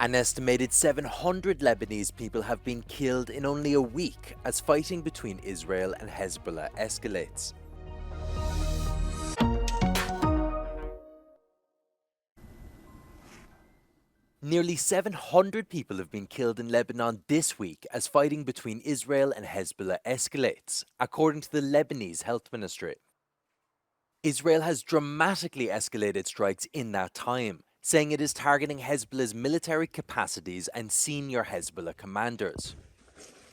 An estimated 700 Lebanese people have been killed in only a week as fighting between Israel and Hezbollah escalates. Nearly 700 people have been killed in Lebanon this week as fighting between Israel and Hezbollah escalates, according to the Lebanese Health Ministry. Israel has dramatically escalated strikes in that time, saying it is targeting Hezbollah's military capacities and senior Hezbollah commanders.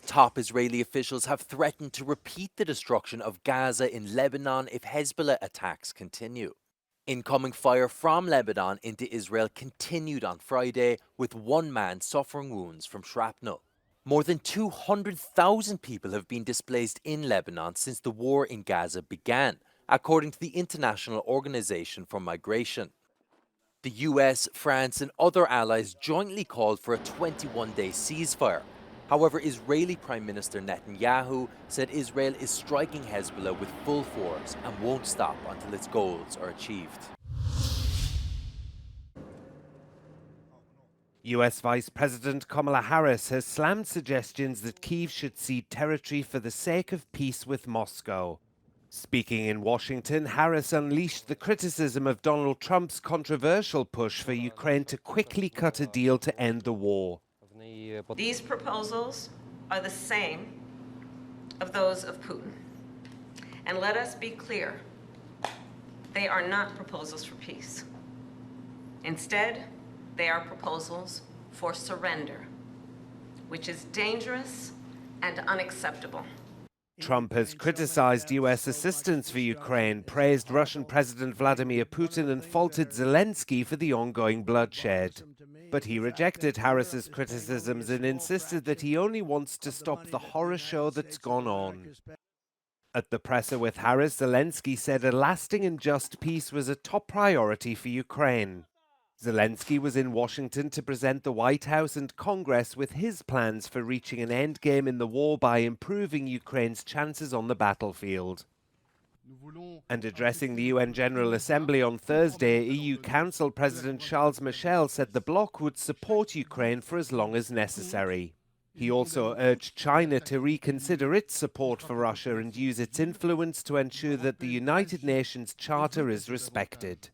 Top Israeli officials have threatened to repeat the destruction of Gaza in Lebanon if Hezbollah attacks continue. Incoming fire from Lebanon into Israel continued on Friday, with one man suffering wounds from shrapnel. More than 200,000 people have been displaced in Lebanon since the war in Gaza began, according to the International Organization for Migration. The US, France and other allies jointly called for a 21-day ceasefire. However, Israeli Prime Minister Netanyahu said Israel is striking Hezbollah with full force and won't stop until its goals are achieved. US Vice President Kamala Harris has slammed suggestions that Kyiv should cede territory for the sake of peace with Moscow. Speaking in Washington, Harris unleashed the criticism of Donald Trump's controversial push for Ukraine to quickly cut a deal to end the war. These proposals are the same of those of Putin. And let us be clear, they are not proposals for peace. Instead, they are proposals for surrender, which is dangerous and unacceptable. Trump has criticized US assistance for Ukraine, praised Russian President Vladimir Putin and faulted Zelensky for the ongoing bloodshed. But he rejected Harris's criticisms and insisted that he only wants to stop the horror show that's gone on. At the presser with Harris, Zelensky said a lasting and just peace was a top priority for Ukraine. Zelensky was in Washington to present the White House and Congress with his plans for reaching an endgame in the war by improving Ukraine's chances on the battlefield. And addressing the UN General Assembly on Thursday, EU Council President Charles Michel said the bloc would support Ukraine for as long as necessary. He also urged China to reconsider its support for Russia and use its influence to ensure that the United Nations Charter is respected.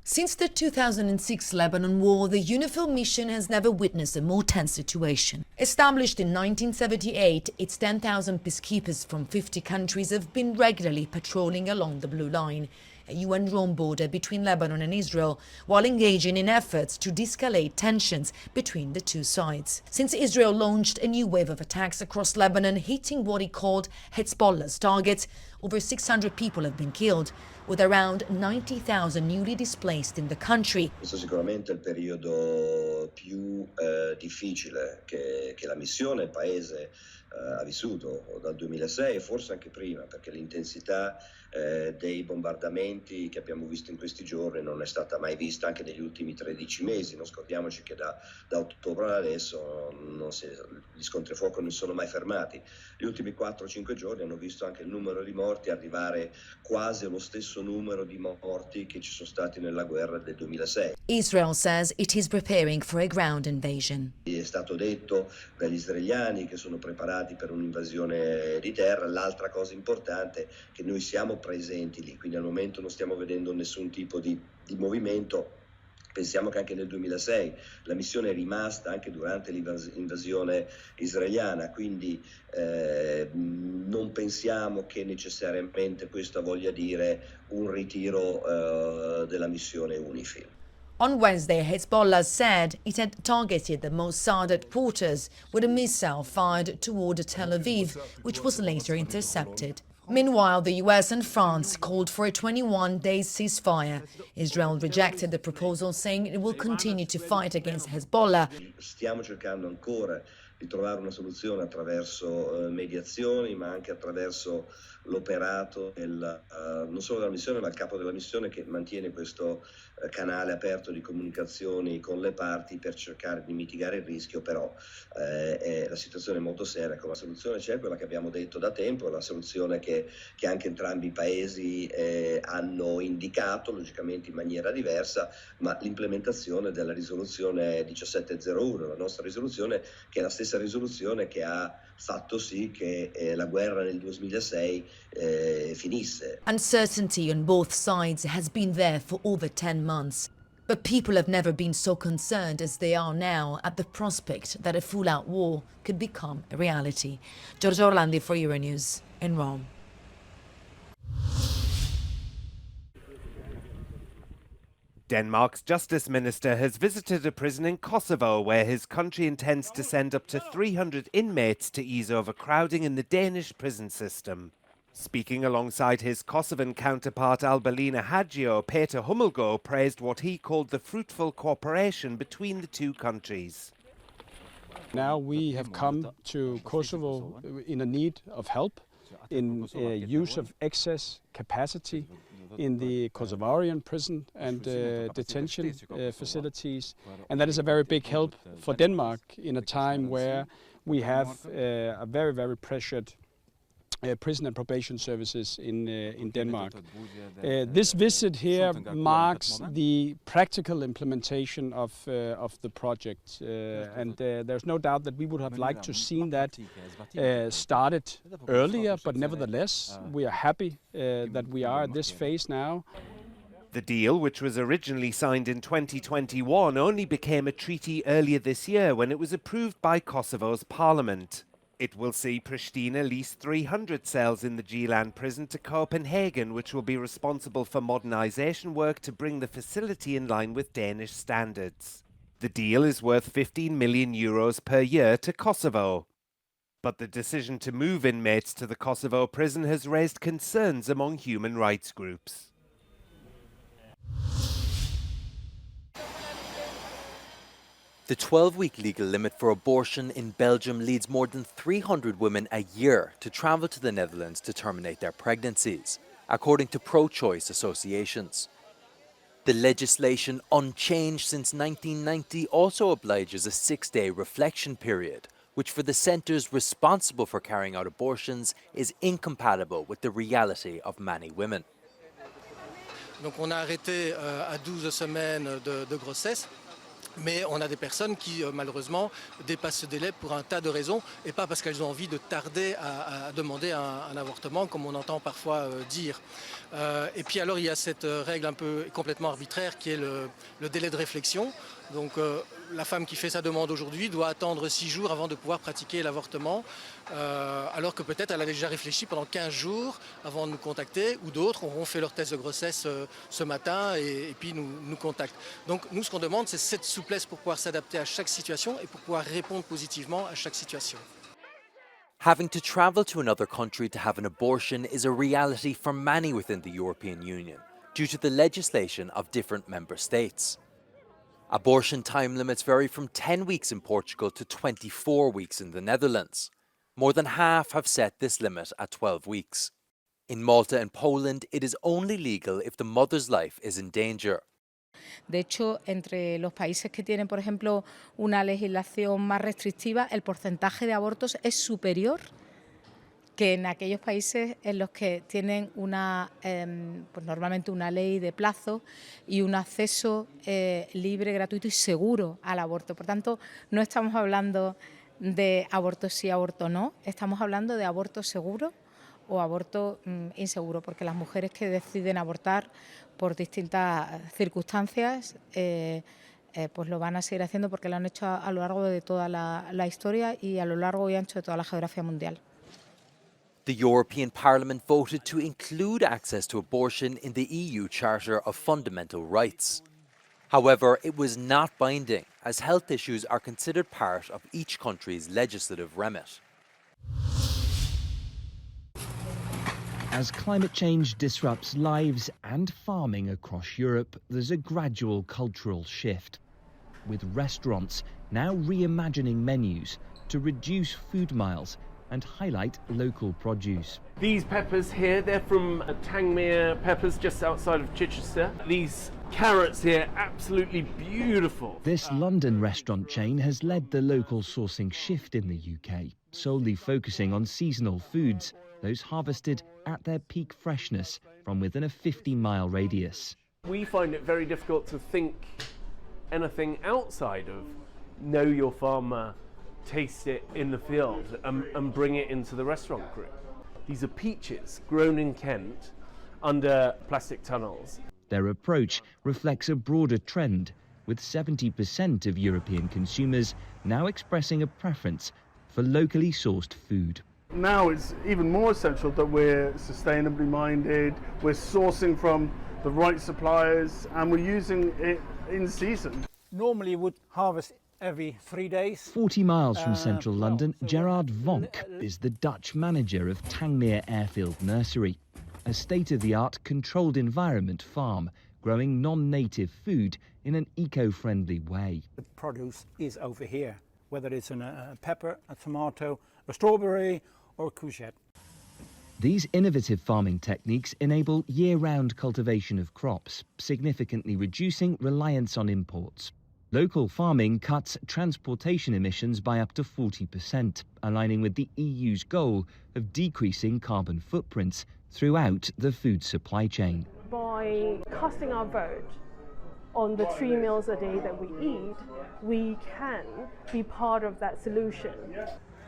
Since the 2006 Lebanon War, the UNIFIL mission has never witnessed a more tense situation. Established in 1978, its 10,000 peacekeepers from 50 countries have been regularly patrolling along the Blue Line, a UN drawn border between Lebanon and Israel, while engaging in efforts to de-escalate tensions between the two sides. Since Israel launched a new wave of attacks across Lebanon, hitting what he called Hezbollah's targets, over 600 people have been killed, with around 90,000 newly displaced in the country. Questo sicuramente è il periodo più difficile che la missione, il paese ha vissuto dal 2006 e forse anche prima, perché l'intensità dei bombardamenti che abbiamo visto in questi giorni non è stata mai vista anche negli ultimi 13 mesi. Non scordiamoci che da ottobre ad adesso gli scontri a fuoco non sono mai fermati. Gli ultimi 4-5 giorni hanno visto anche il numero di morti arrivare quasi allo stesso numero di morti che ci sono stati nella guerra del 2006. Israel says it is preparing for a ground invasion. È stato detto dagli israeliani che sono preparati per un'invasione di terra. L'altra cosa importante è che noi siamo presenti lì, quindi al momento non stiamo vedendo nessun tipo di movimento. Pensiamo che anche nel 2006 la missione è rimasta anche durante l'invasione israeliana, quindi non pensiamo che necessariamente questo voglia dire un ritiro della missione UNIFIL. On Wednesday, Hezbollah said it had targeted the Mossad headquarters with a missile fired toward Tel Aviv, which was later intercepted. Meanwhile, the US and France called for a 21-day ceasefire. Israel rejected the proposal, saying it will continue to fight against Hezbollah. Stiamo cercando ancora di trovare una soluzione attraverso mediazioni, ma anche attraverso l'operato non solo della missione, ma il capo della missione, che mantiene questo canale aperto di comunicazioni con le parti per cercare di mitigare il rischio. Però la situazione è molto seria. La soluzione c'è, quella che abbiamo detto da tempo, la soluzione che anche entrambi i paesi hanno indicato, logicamente in maniera diversa, ma l'implementazione della risoluzione 1701, la nostra risoluzione, che è la stessa risoluzione che ha fatto sì che la guerra nel 2006 finisse. Uncertainty on both sides has been there for over 10 months. But people have never been so concerned as they are now at the prospect that a full-out war could become a reality. Giorgio Orlandi for Euronews in Rome. Denmark's justice minister has visited a prison in Kosovo where his country intends to send up to 300 inmates to ease overcrowding in the Danish prison system. Speaking alongside his Kosovan counterpart Albalina Hagio, Peter Hummelgo praised what he called the fruitful cooperation between the two countries. Now we have come to Kosovo in a need of help in use of excess capacity in the Kosovarian prison and detention facilities, and that is a very big help for Denmark in a time where we have a very, very pressured prison and probation services in Denmark. This visit here marks the practical implementation of the project, and there's no doubt that we would have liked to seen that started earlier, but nevertheless we are happy that we are at this phase now. The deal, which was originally signed in 2021, only became a treaty earlier this year when it was approved by Kosovo's parliament. It will see Pristina lease 300 cells in the Gilan prison to Copenhagen, which will be responsible for modernisation work to bring the facility in line with Danish standards. The deal is worth 15 million euros per year to Kosovo. But the decision to move inmates to the Kosovo prison has raised concerns among human rights groups. The 12-week legal limit for abortion in Belgium leads more than 300 women a year to travel to the Netherlands to terminate their pregnancies, according to pro-choice associations. The legislation, unchanged since 1990, also obliges a 6-day reflection period, which for the centres responsible for carrying out abortions is incompatible with the reality of many women. Donc on a arrêté à 12 semaines de grossesse. Mais on a des personnes qui, malheureusement, dépassent ce délai pour un tas de raisons, et pas parce qu'elles ont envie de tarder à demander un avortement, comme on entend parfois dire. Et puis alors, il y a cette règle un peu complètement arbitraire qui est le délai de réflexion. Donc la femme qui fait sa demande aujourd'hui doit attendre 6 jours avant de pouvoir pratiquer l'avortement, alors que peut-être elle a déjà réfléchi pendant 15 jours avant de nous contacter, ou d'autres auront fait leur test de grossesse ce matin et puis nous contactent. Donc nous, ce qu'on demande, c'est cette souplesse pour pouvoir s'adapter à chaque situation et pour pouvoir répondre positivement à chaque situation. Having to travel to another country to have an abortion is a reality for many within the European Union, due to the legislation of different member states. Abortion time limits vary from 10 weeks in Portugal to 24 weeks in the Netherlands. More than half have set this limit at 12 weeks. In Malta and Poland, it is only legal if the mother's life is in danger. De hecho, entre los países que tienen, por ejemplo, una legislación más restrictiva, el porcentaje de abortos es superior que en aquellos países en los que tienen pues normalmente una ley de plazo y un acceso libre, gratuito y seguro al aborto. Por tanto, no estamos hablando de aborto sí, aborto no, estamos hablando de aborto seguro o aborto inseguro, porque las mujeres que deciden abortar por distintas circunstancias pues lo van a seguir haciendo porque lo han hecho a lo largo de toda la historia y a lo largo y ancho de toda la geografía mundial. The European Parliament voted to include access to abortion in the EU Charter of Fundamental Rights. However, it was not binding, as health issues are considered part of each country's legislative remit. As climate change disrupts lives and farming across Europe, there's a gradual cultural shift, with restaurants now reimagining menus to reduce food miles and highlight local produce. These peppers here, they're from Tangmere peppers just outside of Chichester. These carrots here, absolutely beautiful. This London restaurant chain has led the local sourcing shift in the UK, solely focusing on seasonal foods, those harvested at their peak freshness from within a 50-mile radius. We find it very difficult to think anything outside of know your farmer, taste it in the field and bring it into the restaurant group. These are peaches grown in Kent under plastic tunnels. Their approach reflects a broader trend, with 70% of European consumers now expressing a preference for locally sourced food. Now it's even more essential that we're sustainably minded, we're sourcing from the right suppliers, and we're using it in season. Normally would harvest every 3 days. 40 miles from central London, Gerard Vonk is the Dutch manager of Tangmere Airfield Nursery, a state-of-the-art controlled environment farm growing non-native food in an eco-friendly way. The produce is over here, whether it's a pepper, a tomato, a strawberry or a courgette. These innovative farming techniques enable year-round cultivation of crops, significantly reducing reliance on imports. Local farming cuts transportation emissions by up to 40%, aligning with the EU's goal of decreasing carbon footprints throughout the food supply chain. By casting our vote on the 3 meals a day that we eat, we can be part of that solution.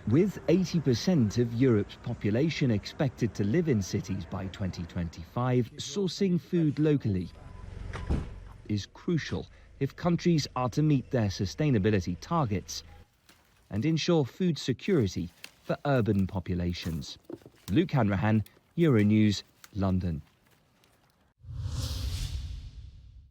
With 80% of Europe's population expected to live in cities by 2025, sourcing food locally is crucial if countries are to meet their sustainability targets and ensure food security for urban populations. Luke Hanrahan, Euronews, London.